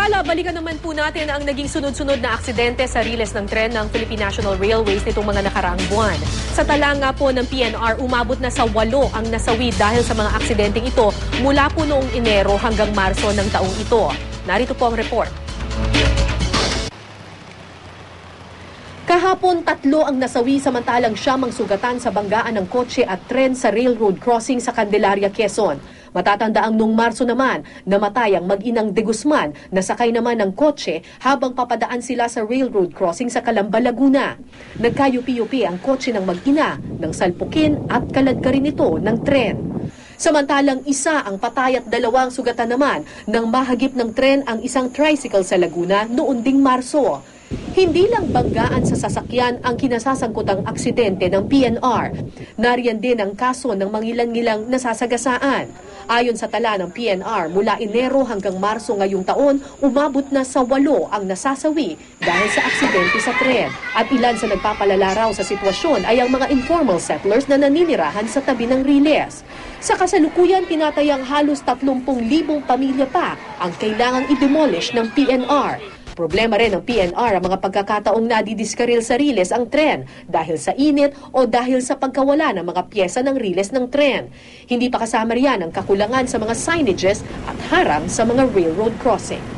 Samantala, balikan naman po natin ang naging sunod-sunod na aksidente sa riles ng tren ng Philippine National Railways nitong mga nakaraang buwan. Sa tala nga po ng PNR, umabot na sa 8 ang nasawi dahil sa mga aksidenteng ito mula po noong Enero hanggang Marso ng taong ito. Narito po ang report. Kahapon, 3 ang nasawi samantalang 9 ang sugatan sa banggaan ng kotse at tren sa railroad crossing sa Candelaria, Quezon. Matatandaang noong Marso naman, namatay ang mag-inang De Guzman na sakay naman ng kotse habang papadaan sila sa railroad crossing sa Calamba, Laguna. Nagkayupi-yupi ang kotse ng mag-ina nang salpukin at kaladkarin ito ng tren. Samantalang 1 ang patay at 2 ang sugatan naman nang mahagip ng tren ang isang tricycle sa Laguna noon ding Marso. Hindi lang banggaan sa sasakyan ang kinasasangkutang aksidente ng PNR. Nariyan din ang kaso ng mangilan-ngilang nasasagasaan. Ayon sa tala ng PNR, mula Enero hanggang Marso ngayong taon, umabot na sa 8 ang nasasawi dahil sa aksidente sa tren. At ilan sa nagpapalala raw sa sitwasyon ay ang mga informal settlers na naninirahan sa tabi ng riles. Sa kasalukuyan, tinatayang halos 30,000 pamilya pa ang kailangang i-demolish ng PNR. Problema rin ng PNR ang mga pagkakataong nadidiskaril sa riles ang tren dahil sa init o dahil sa pagkawala ng mga pyesa ng riles ng tren. Hindi pa kasama riyan ang kakulangan sa mga signages at harang sa mga railroad crossing.